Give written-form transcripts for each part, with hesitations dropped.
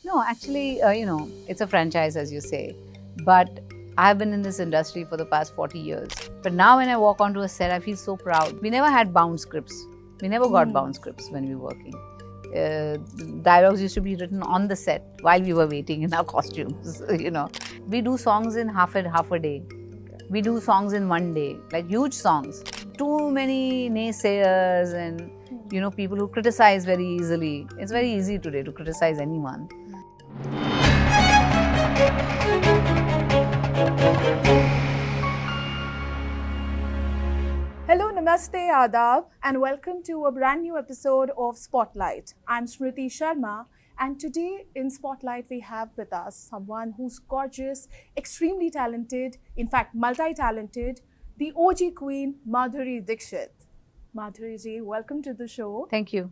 No, actually, it's a franchise, as you say. But I've been in this industry for the past 40 years. But now when I walk onto a set, I feel so proud. We never had bound scripts. We never got bound scripts when we were working. Dialogues used to be written on the set while we were waiting in our costumes. We do songs in half a day. We do songs in one day, like huge songs. Too many naysayers and people who criticize very easily. It's very easy today to criticize anyone. Hello, Namaste, Adab, and welcome to a brand new episode of Spotlight. I'm Smriti Sharma, and today in Spotlight we have with us someone who's gorgeous, extremely talented, in fact, multi-talented, the OG queen, Madhuri Dixit. Madhuri ji, welcome to the show. Thank you.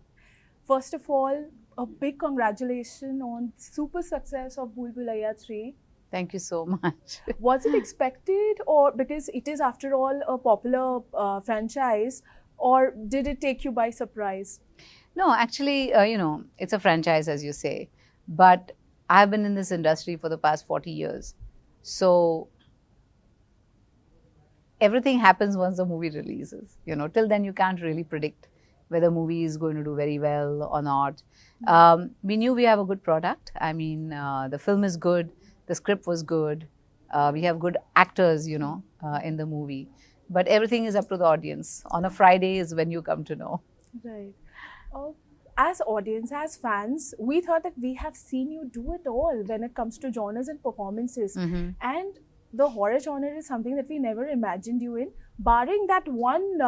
First of all, a big congratulations on super success of Bhool Bhulaiyaa 3. Thank you so much. Was it expected, or because it is after all a popular franchise, or did it take you by surprise? No, actually, it's a franchise, as you say. But I've been in this industry for the past 40 years. So everything happens once the movie releases. Till then you can't really predict whether movie is going to do very well or not. We knew we have a good product. I mean, the film is good. The script was good. We have good actors, in the movie. But everything is up to the audience. On a Friday is when you come to know. Right. As audience, as fans, we thought that we have seen you do it all when it comes to genres and performances. And the horror genre is something that we never imagined you in, barring that one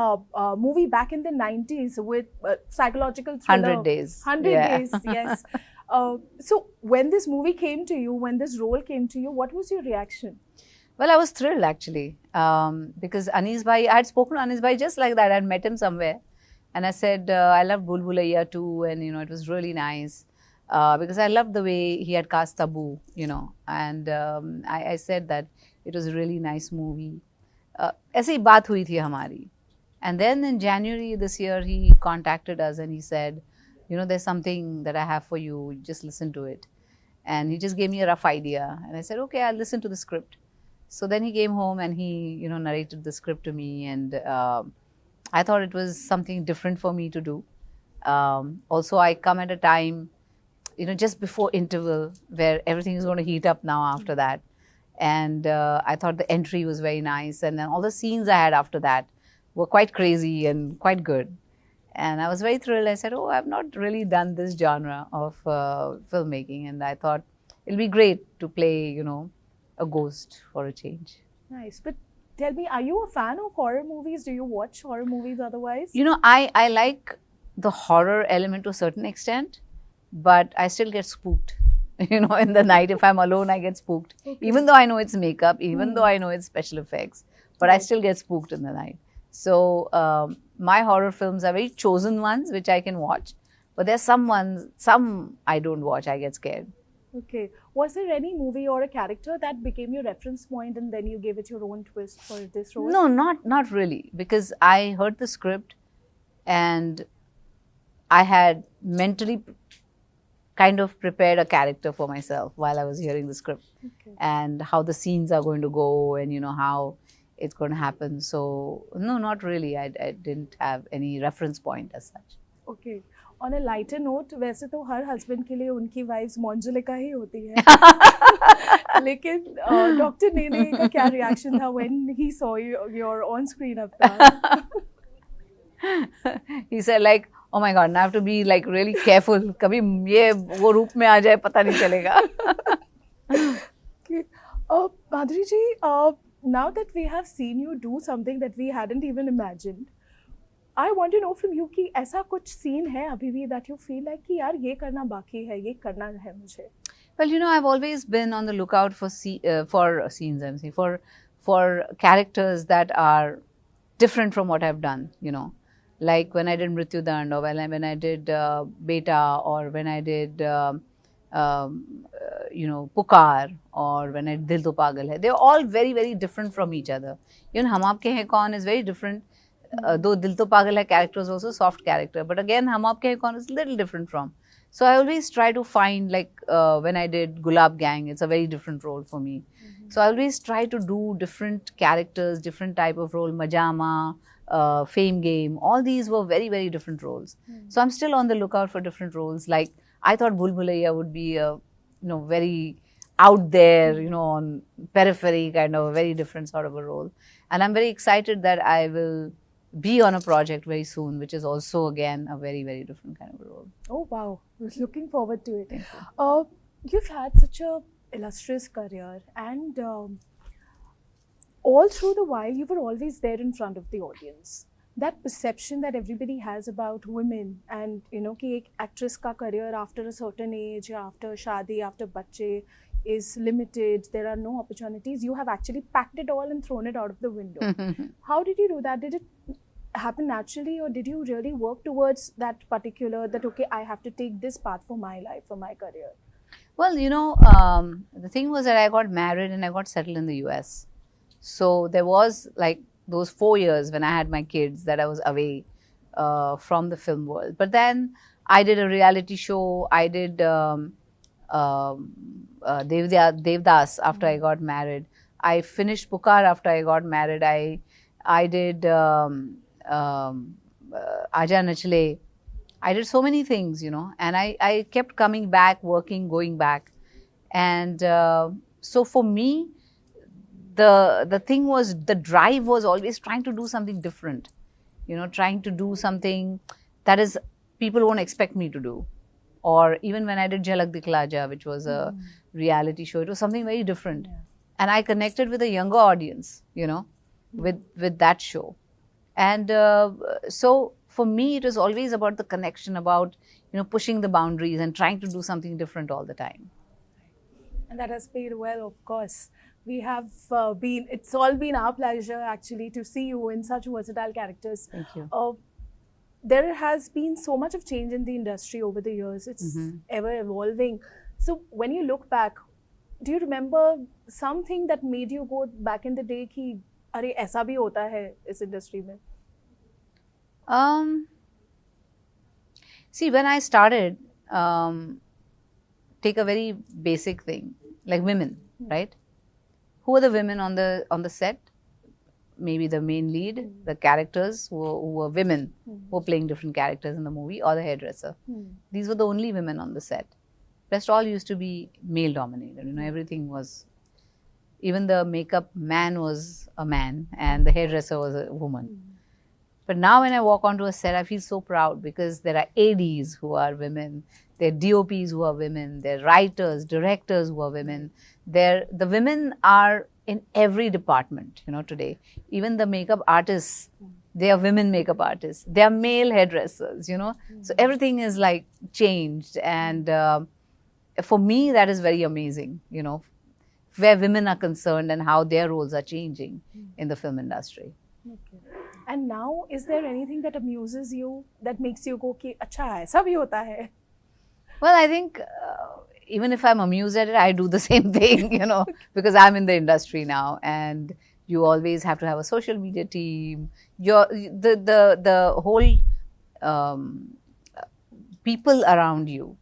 movie back in the 90s with psychological thriller. 100 Days. 100 Days, yes. So when this movie came to you, when this role came to you, what was your reaction? Well, I was thrilled actually because Anis Bhai, I had spoken to Anis Bhai just like that. I had met him somewhere and I said, I love Bhool Bhulaiyaa too, and it was really nice because I loved the way he had cast Tabu, and I said that it was a really nice movie. ऐसे ही बात हुई थी हमारी. And then in January this year, he contacted us and he said, there's something that I have for you, just listen to it. And he just gave me a rough idea. And I said, okay, I'll listen to the script. So then he came home and he, narrated the script to me. And I thought it was something different for me to do. Also, I come at a time, just before interval, where everything is going to heat up now after that. And I thought the entry was very nice. And then all the scenes I had after that were quite crazy and quite good. And I was very thrilled. I said, oh, I've not really done this genre of filmmaking. And I thought it'll be great to play, a ghost for a change. Nice. But tell me, are you a fan of horror movies? Do you watch horror movies otherwise? I like the horror element to a certain extent, but I still get spooked. In the night, if I'm alone, I get spooked. Okay. Even though I know it's makeup, even though I know it's special effects, but I still get spooked in the night. So my horror films are very chosen ones, which I can watch. But there's some I don't watch, I get scared. Okay. Was there any movie or a character that became your reference point and then you gave it your own twist for this role? No, not really. Because I heard the script and I had mentally kind of prepared a character for myself while I was hearing the script. Okay. And how the scenes are going to go and, how it's going to happen. So, no, not really. I didn't have any reference point as such. Okay. On a lighter note, वैसे तो हर husband के लिए उनकी wives मौंजुलिका ही होती है. लेकिन Dr. Nene का क्या reaction था when he saw your on-screen avatar? He said like, oh my God, now I have to be like really careful. कभी ये वो रूप में आ जाए पता नहीं चलेगा. Okay. Madhuri ji, now that we have seen you do something that we hadn't even imagined, I want to know from you कि ऐसा कुछ scene है अभी भी that you feel like कि यार ये करना बाकी है, ये करना है मुझे. Well, I've always been on the lookout for scenes, for characters that are different from what I've done, Like when I did Mrityu Dand, or when I did Beta, or when I did Pukar, or when I did Dil To Pagal Hai. They're all very, very different from each other. Hum Aapke Hain Kaun is very different. Though Dil To Pagal Hai character is also soft character. But again, Hum Aapke Hain Kaun is a little different from. So I always try to find, like when I did Gulab Gang, it's a very different role for me. So I always try to do different characters, different type of role, Majama, Fame Game, all these were very, very different roles. So I'm still on the lookout for different roles. Like I thought Bhool Bhulaiyaa would be a, very out there, on periphery, kind of a very different sort of a role. And I'm very excited that I will be on a project very soon, which is also again a very, very different kind of a role. Oh wow, I was looking forward to it. Thank you. You've had such a illustrious career, and all through the while you were always there in front of the audience. That perception that everybody has about women, and कि एक actress का career after a certain age, after शादी, after बच्चे, is limited. There are no opportunities. You have actually packed it all and thrown it out of the window. How did you do that? Did it happen naturally, or did you really work towards that particular, that okay, I have to take this path for my life, for my career? Well, the thing was that I got married and I got settled in the US. So there was like those 4 years when I had my kids that I was away from the film world. But then I did a reality show. I did Devdas after I got married. I finished Pukar after I got married. I did Aja Nachle. I did so many things, and I kept coming back, working, going back. And so for me, the thing was, the drive was always trying to do something different, trying to do something that is people won't expect me to do. Or even when I did Jhalak Dikhla Ja, which was a reality show, it was something very different. Yeah. And I connected with a younger audience, with that show. And so for me, it was always about the connection, about, pushing the boundaries and trying to do something different all the time. And that has paid well, of course. We have it's all been our pleasure actually to see you in such versatile characters. Thank you. There has been so much of change in the industry over the years. It's ever evolving. So when you look back, do you remember something that made you go back in the day कि अरे ऐसा भी होता है इस industry में? See, when I started, take a very basic thing, like women, right? Who are the women on the set? Maybe the main lead, the characters who were women, who were playing different characters in the movie, or the hairdresser. These were the only women on the set. Rest all used to be male dominated. Everything was, even the makeup man was a man and the hairdresser was a woman. But now when I walk onto a set, I feel so proud because there are ADs who are women, there are DOPs who are women, there are writers, directors who are women. The women are in every department, today. Even the makeup artists, they are women makeup artists. They are male hairdressers, So everything is like changed. And for me, that is very amazing, where women are concerned and how their roles are changing in the film industry. Okay. And now, is there anything that amuses you, that makes you go, ki, acha, aisa bhi hota hai? Well, I think even if I'm amused at it, I do the same thing, because I'm in the industry now, and you always have to have a social media team. The whole people around you.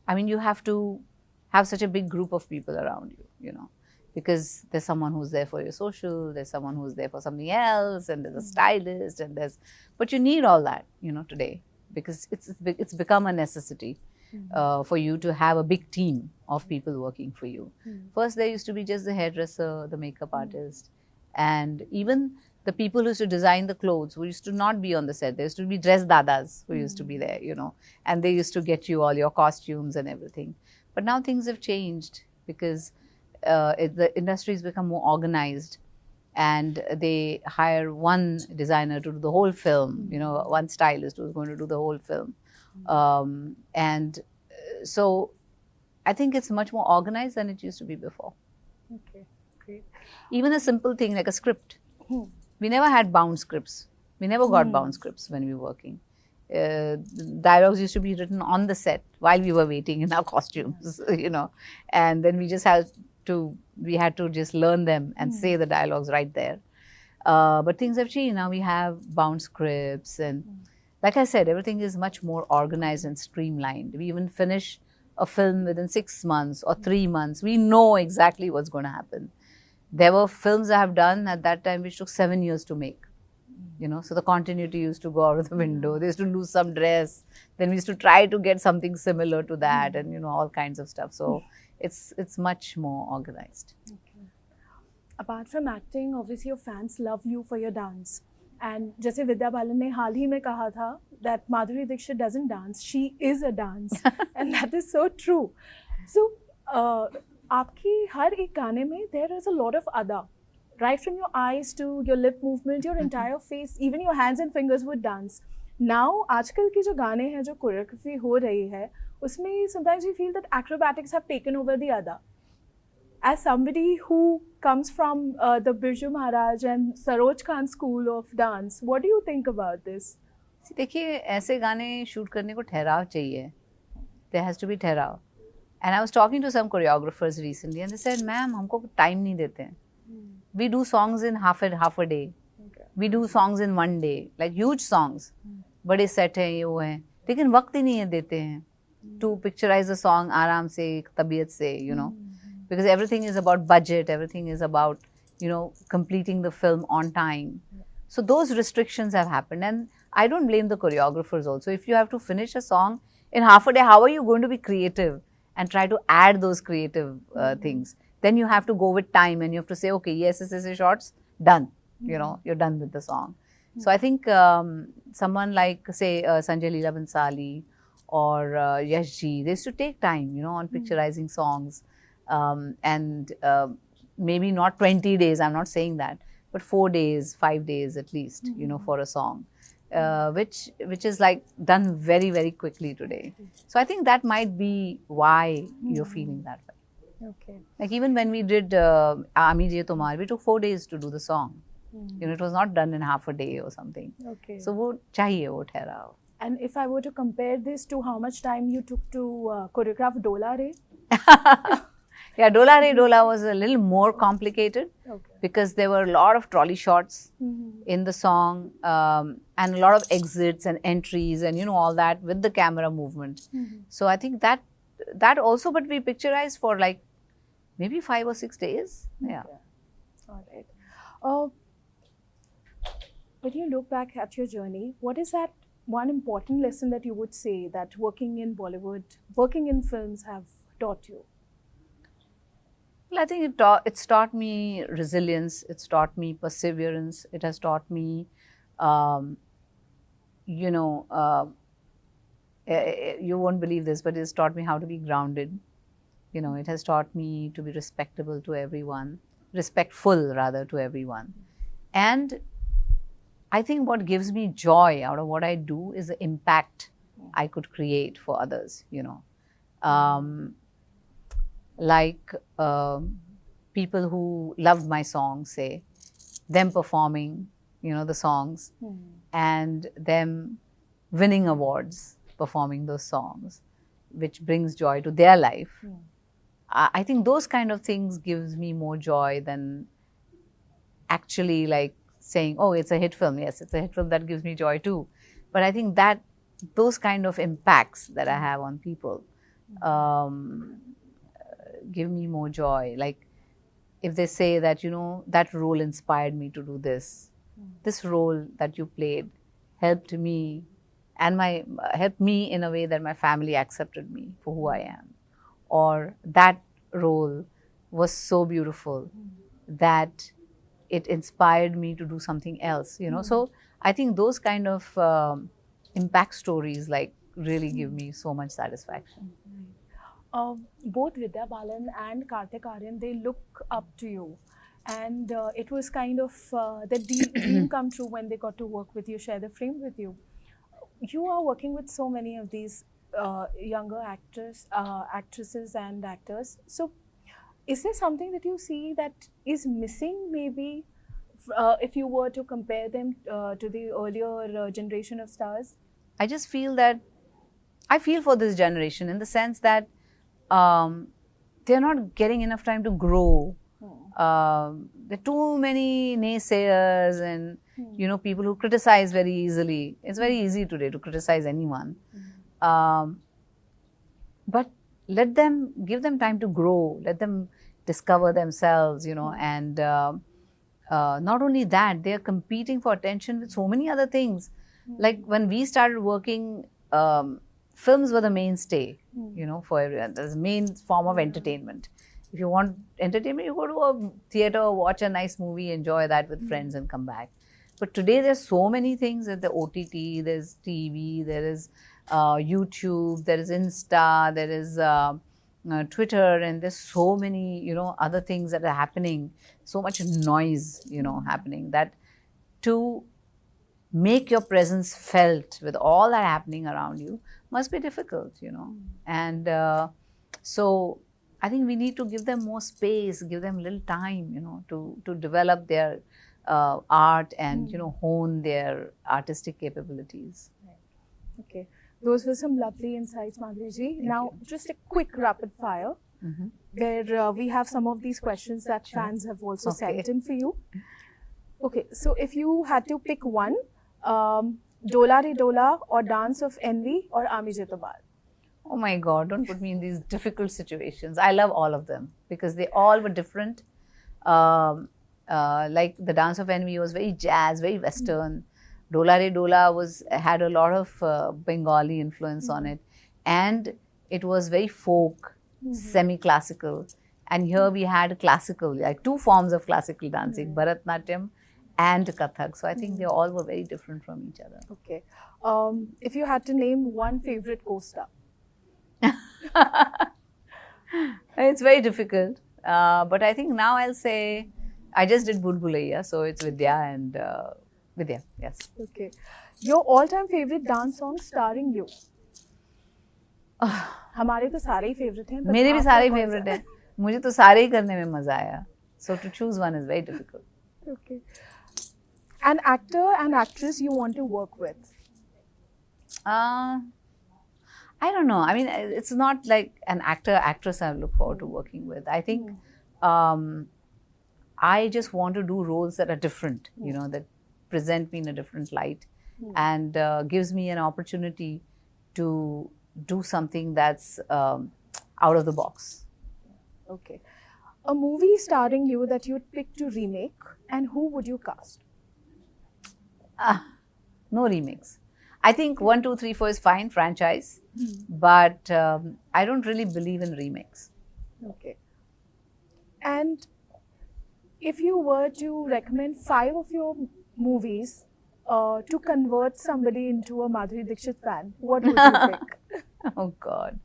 I mean, you have to have such a big group of people around you, because there's someone who's there for your social, there's someone who's there for something else, and there's a stylist, but you need all that, today, because it's become a necessity. For you to have a big team of people working for you. First, there used to be just the hairdresser, the makeup artist, and even the people who used to design the clothes, who used to not be on the set. There used to be dress dadas who used to be there, and they used to get you all your costumes and everything. But now things have changed because the industry has become more organized, and they hire one designer to do the whole film, one stylist who's going to do the whole film. And so I think it's much more organized than it used to be before. Okay, great. Even a simple thing like a script. We never had bound scripts. We never got bound scripts when we were working. Dialogues used to be written on the set while we were waiting in our costumes, and then we had to just learn them and say the dialogues right there. But things have changed. Now we have bound scripts, and like I said, everything is much more organized and streamlined. We even finish a film within 6 months or 3 months. We know exactly what's going to happen. There were films I have done at that time which took 7 years to make. So the continuity used to go out of the window. They used to lose some dress. Then we used to try to get something similar to that, and all kinds of stuff. So it's much more organized. Okay. Apart from acting, obviously your fans love you for your dance. And जैसे विद्या बालन ने हाल ही में कहा था that Madhuri Dixit doesn't dance, she is a dance, and that is so true. So आपकी हर एक गाने में there is a lot of ada. Right from your eyes to your lip movement, your entire face, even your hands and fingers would dance. Now, आजकल के जो गाने हैं, जो choreography हो रही है, उसमें sometimes we feel that acrobatics have taken over the other. As somebody who comes from the Birju Maharaj and Saroj Khan school of dance, what do you think about this? देखिए, ऐसे गाने shoot करने को ठहराव चाहिए. There has to be ठहराव. And I was talking to some choreographers recently, and they said, "Ma'am, हमको time नहीं देते हैं. We do songs in half a day. Okay. We do songs in 1 day, like huge songs. बड़े set हैं ये वो हैं, लेकिन वक्त ही नहीं देते हैं to picturize a song आराम से तबीयत से, because everything is about budget, everything is about completing the film on time. So those restrictions have happened, and I don't blame the choreographers also. If you have to finish a song in half a day, how are you going to be creative and try to add those creative things? Then you have to go with time, and you have to say, okay, yes, shots, done. You're done with the song. So I think someone like, say, Sanjay Leela Bansali or Yash Ji, they used to take time, on picturizing songs. And maybe not 20 days, I'm not saying that, but 4 days, 5 days at least, for a song, which is like done very, very quickly today. So I think that might be why you're feeling that way. Okay. Like even when we did Aami Tomar, we took 4 days to do the song. It was not done in half a day or something. Okay. So wo chahiye wo thehrav. And if I were to compare this to how much time you took to choreograph Dola Re? Yeah, Dola Re Dola was a little more complicated, because there were a lot of trolley shots in the song, and a lot of exits and entries and all that with the camera movement. So I think that also, but we picturized for like maybe 5 or 6 days. Yeah. Okay. All right. When you look back at your journey, what is that one important lesson that you would say that working in Bollywood, working in films have taught you? Well, I think it's taught me resilience. It's taught me perseverance. It has taught me, you won't believe this, but it's taught me how to be grounded. It has taught me to be respectable to everyone, respectful rather to everyone. And I think what gives me joy out of what I do is the impact I could create for others, like people who loved my songs, say, them performing, the songs, and them winning awards performing those songs, which brings joy to their life. I think those kind of things gives me more joy than actually like saying, oh, it's a hit film. Yes, it's a hit film. That gives me joy too. But I think that those kind of impacts that I have on people give me more joy. Like if they say that, that role inspired me to do this. This role that you played helped me and helped me in a way that my family accepted me for who I am. Or that role was so beautiful that it inspired me to do something else, So I think those kind of impact stories like really give me so much satisfaction. Both Vidya Balan and Kartik Aaryan, they look up to you. And it was kind of the dream come true when they got to work with you, share the frame with you. You are working with so many of these younger actresses and actors. So is there something that you see that is missing maybe if you were to compare them to the earlier generation of stars? I just feel that, I feel for this generation in the sense that they're not getting enough time to grow There are too many naysayers and people who criticize very easily. It's very easy today to criticize anyone. But give them time to grow. Let them discover themselves, and not only that, they are competing for attention with so many other things. Like when we started working, films were the mainstay, for everyone. That's the main form of entertainment. If you want entertainment, you go to a theater, watch a nice movie, enjoy that with friends and come back. But today there's so many things. There's the OTT, there's TV, there is YouTube, there is Insta, there is Twitter, and there's so many, other things that are happening. So much noise, happening, that to make your presence felt with all that happening around you must be difficult, And so I think we need to give them more space, give them a little time, to develop their art and, hone their artistic capabilities. Okay. Those were some lovely insights, Madhuri ji. Now, just a quick rapid fire, where we have some of these questions that fans have also sent in for you. Okay, so if you had to pick one, Dola Re Dola or Dance of Envy or Aami Je To Baal? Oh my God, don't put me in these difficult situations. I love all of them because they all were different. Like the Dance of Envy was very jazz, very Western. Dola Re Dola had a lot of Bengali influence on it. And it was very folk, semi-classical. And here we had classical, like two forms of classical dancing, Bharatnatyam and Kathak. So I think they all were very different from each other. Okay. If you had to name one favorite co-star? It's very difficult. But I think now I'll say, I just did Bhool Bhulaiyaa, so it's Vidya and Vidya, yes. Okay. Your all-time favorite dance song starring you? हमारे तो सारे ही favorite हैं. मेरे भी सारे favorite हैं. मुझे तो सारे ही करने में मजा आया. So to choose one is very difficult. Okay. An actor and actress you want to work with? I don't know. I mean, it's not like an actor, actress I look forward to working with. I think I just want to do roles that are different, that present me in a different light and gives me an opportunity to do something that's out of the box. Okay. A movie starring you that you'd pick to remake, and who would you cast? No remakes. I think 1, 2, 3, 4 is fine, franchise, but I don't really believe in remakes. Okay. And if you were to recommend 5 of your movies to convert somebody into a Madhuri Dixit fan, what would you pick? Oh God.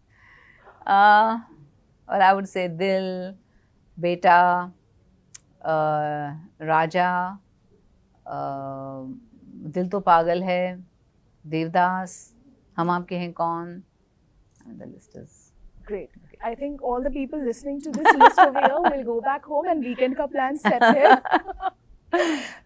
Well, I would say Dil, Beta, Raja, Dil To Pagal Hai, Devdas, Hum Aapke Hain Kaun, and the list is great. I think all the people listening to this list over here will go back home and weekend ka plan set here.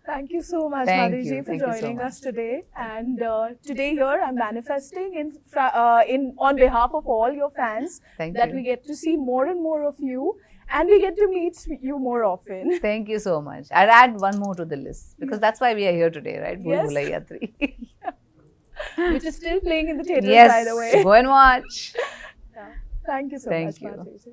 Thank you so much, Madhuri ji, for joining us today. And today here, I'm manifesting on behalf of all your fans that we get to see more and more of you, and we get to meet you more often. Thank you so much. I'll add one more to the list because that's why we are here today, right? Bhool Bhulaiyaa 3. Which is still playing in the theatre, yes, by the way. Go and watch. Thank you so much, Madhuri ji.